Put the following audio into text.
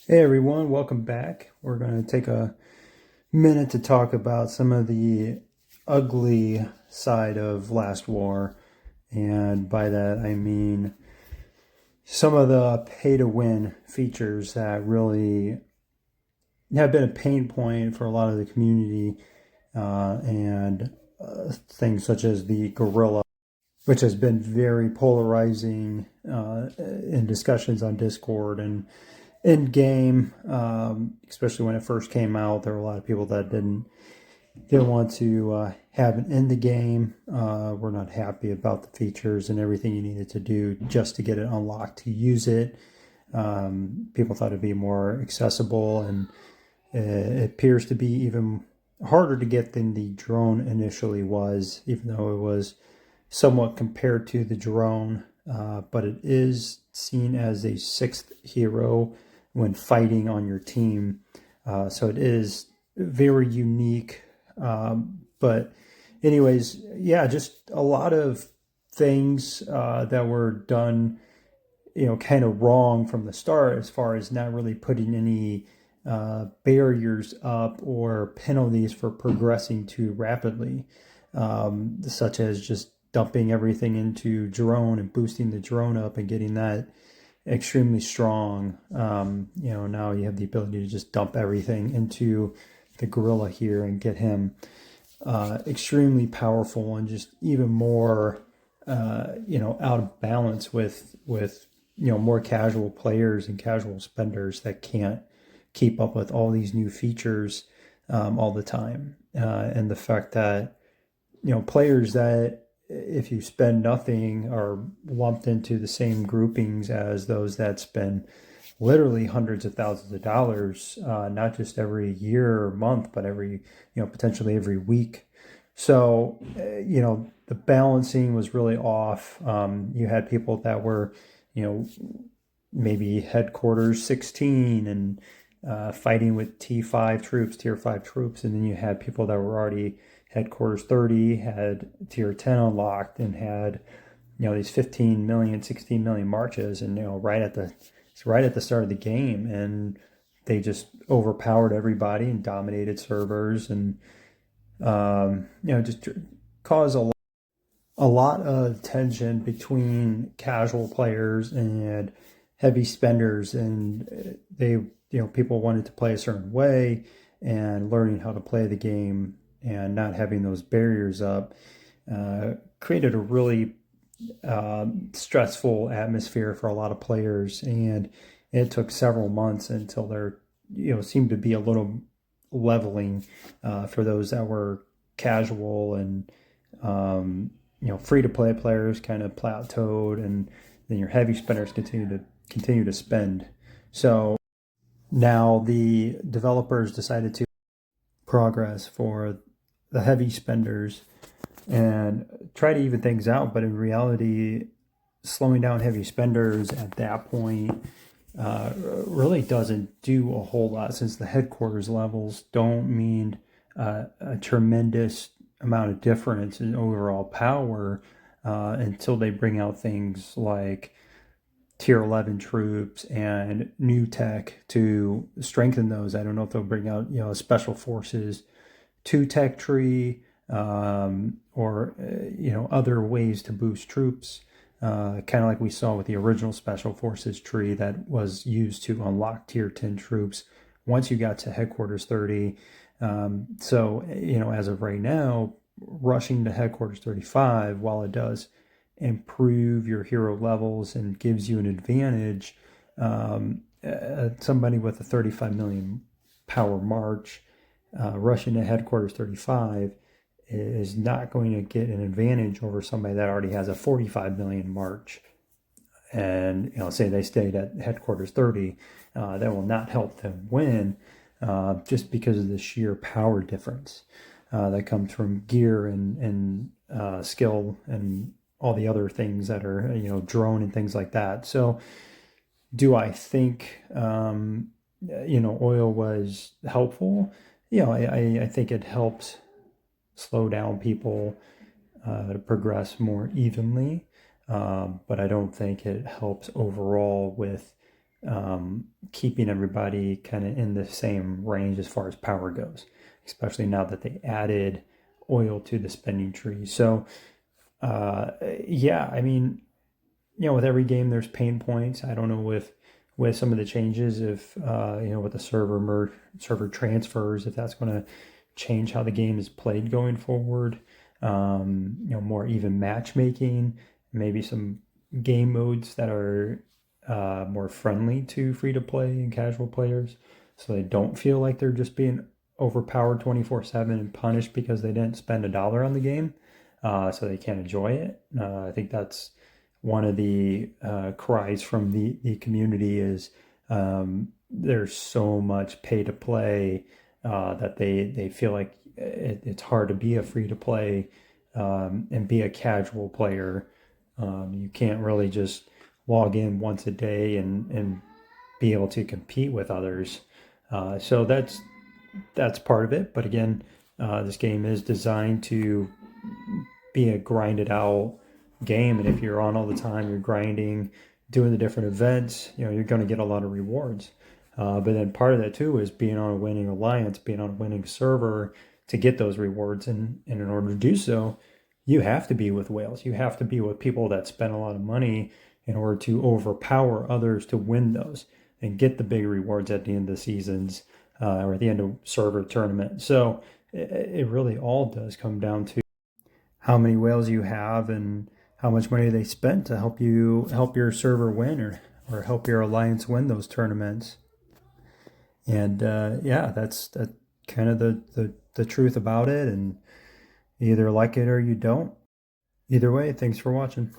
Hey everyone, welcome back. We're going to take a minute to talk about some of the ugly side of Last War. And by that, I mean some of the pay to win features that really have been a pain point for a lot of the community, and things such as the Gorilla, which has been very polarizing in discussions on Discord and in game, especially when it first came out. There were a lot of people that didn't want to have it in the game. Were not happy about the features and everything you needed to do just to get it unlocked to use it. People thought it'd be more accessible, and it appears to be even harder to get than the drone initially was, even though it was somewhat compared to the drone. But it is seen as a sixth hero when fighting on your team. So it is very unique. But anyways, yeah, just a lot of things that were done, kind of wrong from the start, as far as not really putting any barriers up or penalties for progressing too rapidly, such as just dumping everything into drone and boosting the drone up and getting that extremely strong. Now you have the ability to just dump everything into the gorilla here and get him extremely powerful and just even more, out of balance with more casual players and casual spenders that can't keep up with all these new features all the time. And the fact that players that, if you spend nothing, are lumped into the same groupings as those that spend literally hundreds of thousands of dollars, not just every year or month, but every, potentially every week. So, the balancing was really off. You had people that were, you know, maybe headquarters 16 and fighting with T5 troops, tier 5 troops. And then you had people that were already headquarters 30, had tier 10 unlocked, and had, these 15 million, 16 million marches. And, right at the start of the game. And they just overpowered everybody and dominated servers, and, just caused a lot of tension between casual players and heavy spenders. And people wanted to play a certain way, and learning how to play the game and not having those barriers up created a really stressful atmosphere for a lot of players. And it took several months until there seemed to be a little leveling for those that were casual, and free to play players kind of plateaued, and then your heavy spenders continue to spend. So now the developers decided to progress for the heavy spenders and try to even things out. But in reality, slowing down heavy spenders at that point really doesn't do a whole lot, since the headquarters levels don't mean a tremendous amount of difference in overall power until they bring out things like tier 11 troops and new tech to strengthen those. I don't know if they'll bring out a special forces 2 tech tree, or other ways to boost troops, kind of like we saw with the original special forces tree that was used to unlock tier 10 troops once you got to headquarters 30. So as of right now, rushing to headquarters 35, while it does improve your hero levels and gives you an advantage, somebody with a 35 million power march rushing to headquarters 35 is not going to get an advantage over somebody that already has a 45 million march. And say they stayed at headquarters 30, that will not help them win, just because of the sheer power difference that comes from gear and skill and all the other things that are drone and things like that. So do I think oil was helpful? I think it helps slow down people to progress more evenly, but I don't think it helps overall with keeping everybody kind of in the same range as far as power goes, especially now that they added oil to the spending tree. So, yeah, I mean, with every game there's pain points. I don't know with some of the changes if with the server transfers, if that's going to change how the game is played going forward. More even matchmaking, maybe some game modes that are more friendly to free to play and casual players, so they don't feel like they're just being overpowered 24/7 and punished because they didn't spend $1 on the game, so they can't enjoy it. I think that's one of the cries from the community is there's so much pay to play that they feel like it's hard to be a free to play and be a casual player. You can't really just log in once a day and be able to compete with others. So that's part of it. But again, this game is designed to be a grinded out game, and if you're on all the time, you're grinding, doing the different events, you're going to get a lot of rewards. But then part of that too is being on a winning alliance, being on a winning server to get those rewards. And in order to do so, you have to be with whales. You have to be with people that spend a lot of money in order to overpower others to win those and get the big rewards at the end of the seasons or at the end of server tournament. So it really all does come down to how many whales you have and how much money they spent to help your server win or help your alliance win those tournaments. And yeah, that's kind of the truth about it. And you either like it or you don't. Either way, thanks for watching.